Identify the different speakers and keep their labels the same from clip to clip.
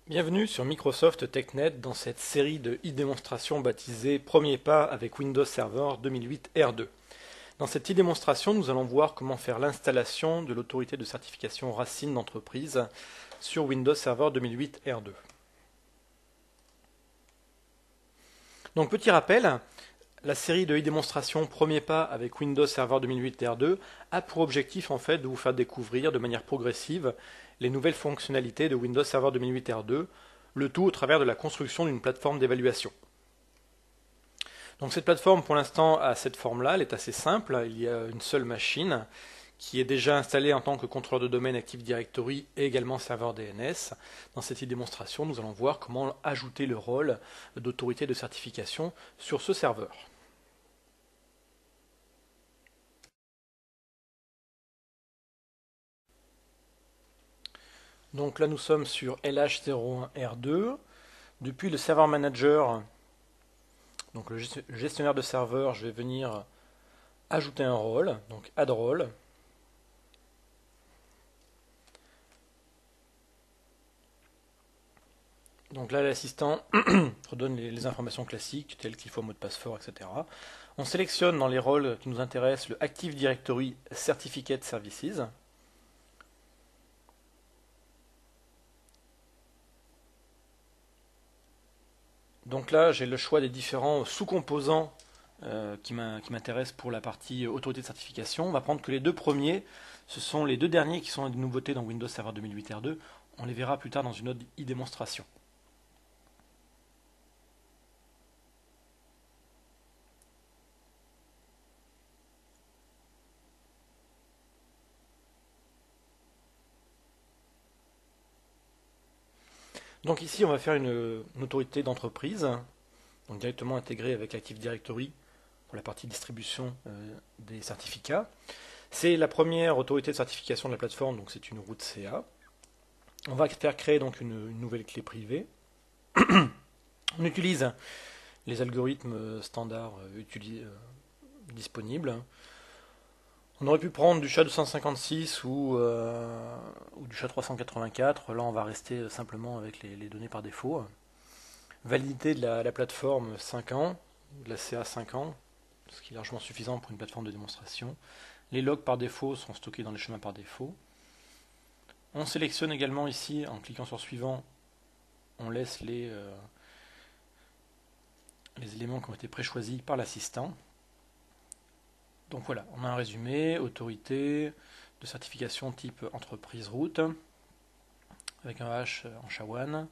Speaker 1: Bienvenue sur Microsoft TechNet dans cette série de e-démonstrations baptisée Premier pas avec Windows Server 2008 R2. Dans cette e-démonstration, nous allons voir comment faire l'installation de l'autorité de certification Racine d'entreprise sur Windows Server 2008 R2. Donc petit rappel, la série de e-démonstrations Premier pas avec Windows Server 2008 R2 a pour objectif en fait de vous faire découvrir de manière progressive les nouvelles fonctionnalités de Windows Server 2008 R2, le tout au travers de la construction d'une plateforme d'évaluation. Donc cette plateforme pour l'instant a cette forme-là, elle est assez simple, il y a une seule machine qui est déjà installée en tant que contrôleur de domaine Active Directory et également serveur DNS. Dans cette démonstration, nous allons voir comment ajouter le rôle d'autorité de certification sur ce serveur. Donc là nous sommes sur LH01R2. Depuis le serveur manager, donc le gestionnaire de serveur, je vais venir ajouter un rôle, donc add role. Donc là l'assistant redonne les informations classiques telles qu'il faut mot de passe fort, etc. On sélectionne dans les rôles qui nous intéressent le Active Directory Certificate Services. Donc là, j'ai le choix des différents sous-composants qui m'intéressent pour la partie autorité de certification. On va prendre que les deux premiers, ce sont les deux derniers qui sont des nouveautés dans Windows Server 2008 R2. On les verra plus tard dans une autre e-démonstration. Donc ici, on va faire une autorité d'entreprise, donc directement intégrée avec l'Active Directory pour la partie distribution des certificats. C'est la première autorité de certification de la plateforme, donc c'est une route CA. On va faire créer donc une nouvelle clé privée. On utilise les algorithmes standards disponibles. On aurait pu prendre du SHA-256 ou du SHA-384. Là, on va rester simplement avec les données par défaut. Validité de la plateforme 5 ans, de la CA 5 ans, ce qui est largement suffisant pour une plateforme de démonstration. Les logs par défaut sont stockés dans les chemins par défaut. On sélectionne également ici, en cliquant sur suivant, on laisse les éléments qui ont été préchoisis par l'assistant. Donc voilà, on a un résumé, autorité de certification type entreprise route, avec un H en SHA-1.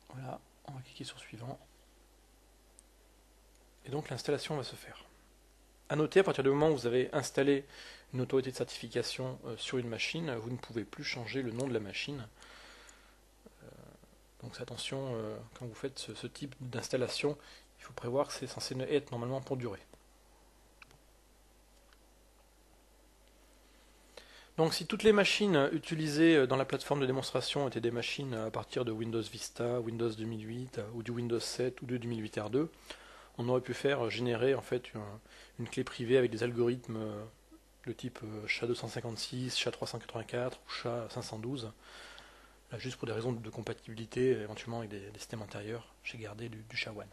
Speaker 1: Voilà, on va cliquer sur suivant. Et donc l'installation va se faire. A noter, à partir du moment où vous avez installé une autorité de certification sur une machine, vous ne pouvez plus changer le nom de la machine. Donc attention, quand vous faites ce type d'installation, il faut prévoir que c'est censé être normalement pour durer. Donc si toutes les machines utilisées dans la plateforme de démonstration étaient des machines à partir de Windows Vista, Windows 2008 ou du Windows 7 ou de 2008 R2, on aurait pu faire générer en fait une clé privée avec des algorithmes de type SHA-256, SHA-384 ou SHA-512. Là, juste pour des raisons de compatibilité, éventuellement avec des systèmes antérieurs, j'ai gardé du SHA-1.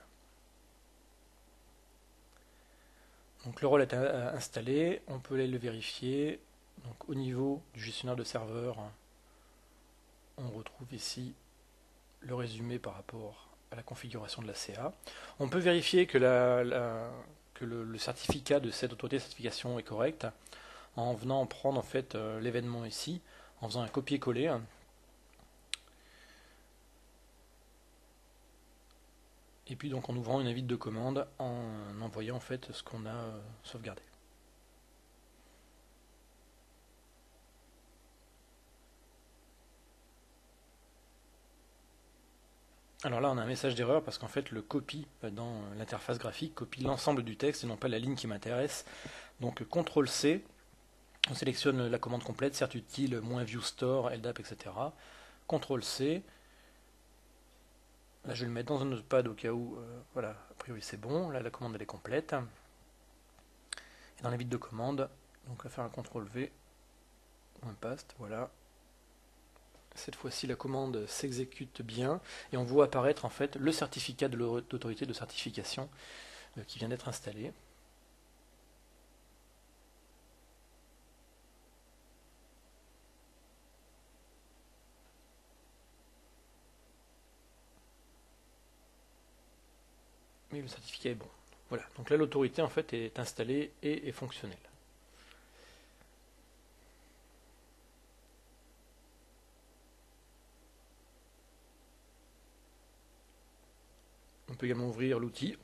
Speaker 1: Donc le rôle est installé, on peut aller le vérifier. Donc au niveau du gestionnaire de serveur, on retrouve ici le résumé par rapport à la configuration de la CA. On peut vérifier que, le certificat de cette autorité de certification est correct en venant prendre en fait l'événement ici, en faisant un copier-coller. Et puis donc en ouvrant une invite de commande en envoyant en fait ce qu'on a sauvegardé. Alors là on a un message d'erreur parce qu'en fait le copie dans l'interface graphique copie l'ensemble du texte et non pas la ligne qui m'intéresse. Donc CTRL C, on sélectionne la commande complète, cert utile, -viewStore, LDAP, etc. CTRL C. Là je vais le mettre dans un notepad au cas où, voilà, a priori c'est bon, là la commande elle est complète. Et dans l'invite de commande, donc on va faire un CTRL V, ou un paste, voilà. Cette fois-ci, la commande s'exécute bien et on voit apparaître en fait le certificat de l'autorité de certification qui vient d'être installé. Mais le certificat est bon. Voilà, donc là l'autorité en fait est installée et est fonctionnelle. On peut également ouvrir l'outil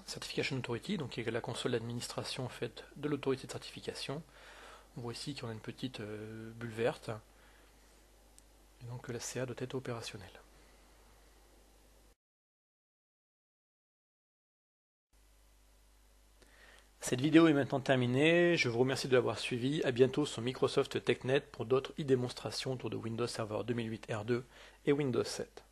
Speaker 1: Certification Authority, donc qui est la console d'administration en fait de l'autorité de certification. On voit ici qu'on a une petite bulle verte, et donc la CA doit être opérationnelle. Cette vidéo est maintenant terminée, je vous remercie de l'avoir suivi, à bientôt sur Microsoft TechNet pour d'autres e-démonstrations autour de Windows Server 2008 R2 et Windows 7.